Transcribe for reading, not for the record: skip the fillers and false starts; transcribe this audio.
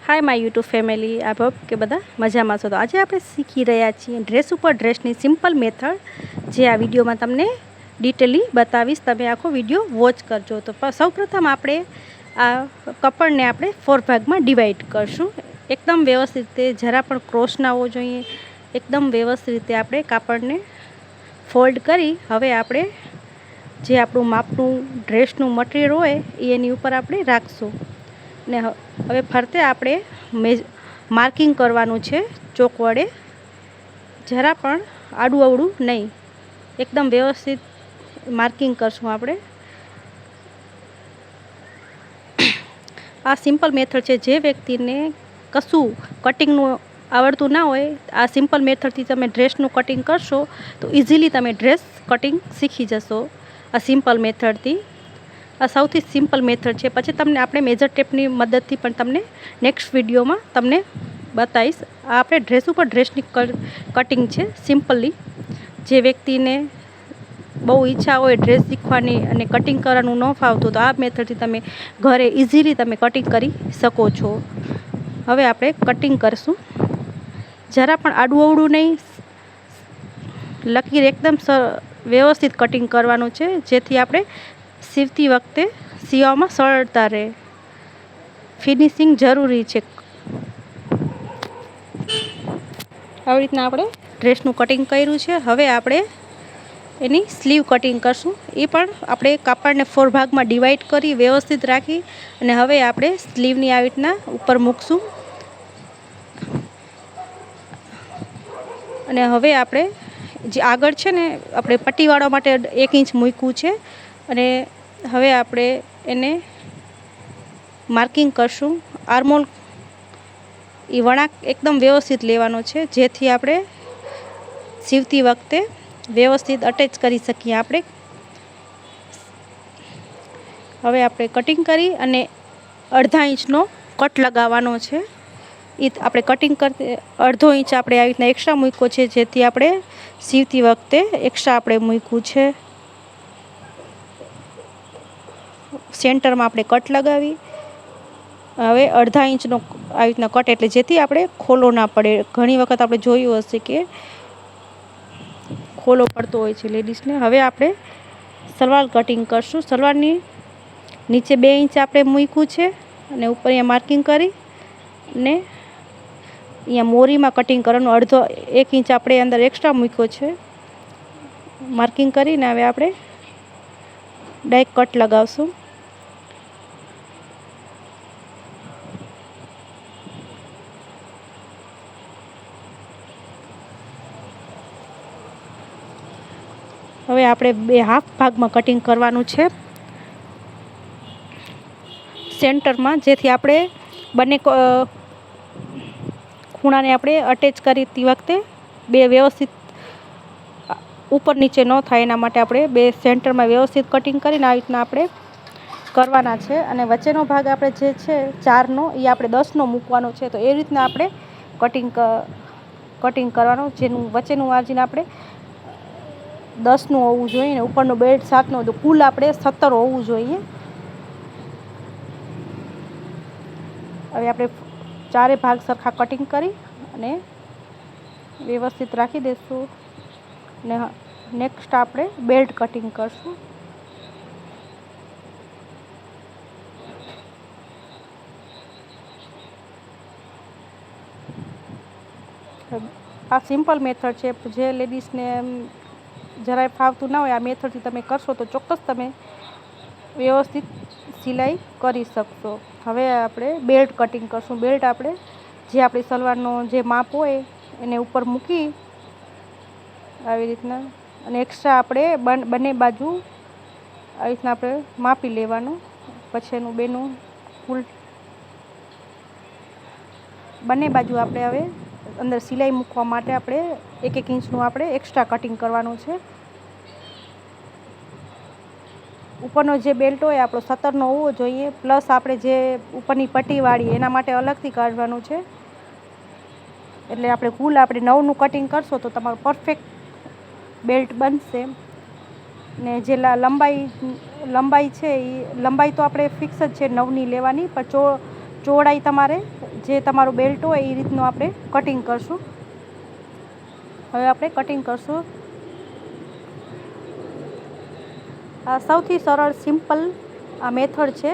Hi my YouTube family, I hope કે બધા મજામાં છો. તો આજે આપણે શીખી રહ્યા છીએ ડ્રેસ ઉપર ડ્રેસની સિમ્પલ મેથડ, જે આ વિડીયોમાં તમને ડિટેલી બતાવીશ. તમે આખો વિડીયો વોચ કરજો. તો સૌપ્રથમ આપણે આ કપડને આપણે 4 ભાગમાં ડિવાઈડ કરશું. એકદમ વ્યવસ્થિત રીતે, જરા પણ ક્રોસ ના હોવો જોઈએ. એકદમ વ્યવસ્થિત રીતે આપણે કાપડને ફોલ્ડ કરી હવે આપણે જે આપણું માપનું ડ્રેસનું મટીરિયલ હોય એની ઉપર આપણે રાખશું. ને હવે ફરતે આપણે માર્કિંગ કરવાનું છે ચોક વડે, જરા પણ આડું અવડું નહીં, એકદમ વ્યવસ્થિત માર્કિંગ કરશું આપણે. આ સિમ્પલ મેથડ છે. જે વ્યક્તિને કશું કટિંગનું આવડતું ના હોય, આ સિમ્પલ મેથડથી તમે ડ્રેસનું કટિંગ કરશો તો ઇઝીલી તમે ડ્રેસ કટિંગ શીખી જશો આ સિમ્પલ મેથડથી. આ સૌથી સિમ્પલ મેથડ છે. પછી તમને આપણે મેજર ટેપની મદદથી પણ તમને નેક્સ્ટ વિડીયોમાં તમને બતાવીશ. આ આપણે ડ્રેસ ઉપર ડ્રેસની કટિંગ છે સિમ્પલી. જે વ્યક્તિને બહુ ઈચ્છા હોય ડ્રેસ શીખવાની અને કટિંગ કરવાનું ન ફાવતું, તો આ મેથડથી તમે ઘરે ઇઝીલી તમે કટિંગ કરી શકો છો. હવે આપણે કટિંગ કરશું. જરા પણ આડું અવડું નહીં, લકીર એકદમ વ્યવસ્થિત કટિંગ કરવાનું છે, જેથી આપણે સીવતી વખતે સીવવામાં સરળતા રહે. ફિનિશિંગ જરૂરી છે. આવી રીતના આપણે ડ્રેસનું કટિંગ કર્યું છે. હવે આપણે એની સ્લીવ કટિંગ કરશું. એ પણ આપણે કાપડને 4 ભાગમાં ડિવાઈડ કરી વ્યવસ્થિત રાખી અને હવે આપણે સ્લીવની આવી રીતના ઉપર મૂકશું. અને હવે આપણે જે આગળ છે ને, આપણે પટ્ટીવાળા માટે 1 ઇંચ મૂક્યું છે અને હવે આપણે એને માર્કિંગ કરશું. આર્મહોલ એ વળાંક એકદમ વ્યવસ્થિત લેવાનો છે, જેથી આપણે સીવતી વખતે વ્યવસ્થિત અટેચ કરી શકીએ આપણે. હવે આપણે કટિંગ કરી અને 1/2 ઇંચનો કટ લગાવવાનો છે. એ આપણે કટિંગ કરતી 1/2 ઇંચ આપણે આવી રીતના એક્સ્ટ્રા મૂક્યો છે, જેથી આપણે સીવતી વખતે એક્સ્ટ્રા આપણે મૂક્યું છે. સેન્ટરમાં આપણે કટ લગાવી હવે 1/2 ઇંચનો આવી રીતના કટ, એટલે જેથી આપણે ખોલો ના પડે. ઘણી વખત આપણે જોયું હશે કે ખોલો પડતો હોય છે લેડીઝને. હવે આપણે સલવાર કટિંગ કરશું. સલવારની નીચે 2 ઇંચ આપણે મૂક્યું છે અને ઉપર અહીંયા માર્કિંગ કરી ને અહીંયા મોરીમાં કટિંગ કરવાનું. 1 ઇંચ આપણે અંદર એક્સ્ટ્રા મૂક્યો છે. માર્કિંગ કરીને હવે આપણે ડાયરેક્ટ કટ લગાવશું. હવે આપણે 2 હાફ ભાગમાં કટિંગ કરવાનું છે સેન્ટરમાં, જેથી આપણે બંને ખૂણાને આપણે અટેચ કરતી વખતે 2 વ્યવસ્થિત ઉપર નીચે ન થાય, એના માટે આપણે 2 સેન્ટરમાં વ્યવસ્થિત કટિંગ કરીને આવી રીતના આપણે કરવાના છે. અને વચ્ચેનો ભાગ આપણે જે છે 4નો, એ આપણે 10નો મૂકવાનો છે. તો એ રીતના આપણે કટિંગ કરવાનું, જેનું વચ્ચેનું માર્જિન આપણે 10નું હોવું જોઈએ ને ઉપરનો બેલ્ટ 7નો, તો કુલ આપણે 17 હોવું જોઈએ. હવે આપણે 4 ભાગ સરખા કટિંગ કરી અને વ્યવસ્થિત રાખી દઈશું. ને નેક્સ્ટ આપણે બેલ્ટ કટિંગ કરશું. આ સિમ્પલ મેથડ છે. જે લેડીઝને જરાય ફાવતું ના હોય, આ મેથડથી તમે કરશો તો ચોક્કસ તમે વ્યવસ્થિત સિલાઈ કરી શકશો. હવે આપણે બેલ્ટ કટિંગ કરશું. બેલ્ટ આપણે જે આપણી સલવારનો જે માપ હોય એને ઉપર મૂકી આવી રીતના, અને એક્સ્ટ્રા આપણે બંને બાજુ આવી રીતના આપણે માપી લેવાનું. પછી એનું બેનું કુલ બંને બાજુ આપણે હવે અંદર સિલાઈ મૂકવા માટે આપણે 1 ઇંચનું આપણે એક્સ્ટ્રા કટિંગ કરવાનું છે. ઉપરનો જે બેલ્ટ હોય આપણો 17નો હોવો જોઈએ, પ્લસ આપણે જે ઉપરની પટ્ટીવાળી એના માટે અલગથી કાઢવાનું છે. એટલે આપણે કુલ આપણે 9નું કટિંગ કરશો તો તમારું પરફેક્ટ બેલ્ટ બનશે. ને જે લંબાઈ છે, એ લંબાઈ તો આપણે ફિક્સ જ છે 9ની લેવાની, પણ ચોડાઈ તમારે જે તમારું બેલ્ટ હોય એ રીતનું આપણે કટિંગ કરશું. હવે આપણે કટિંગ કરશું. આ સૌથી સરળ સિમ્પલ આ મેથડ છે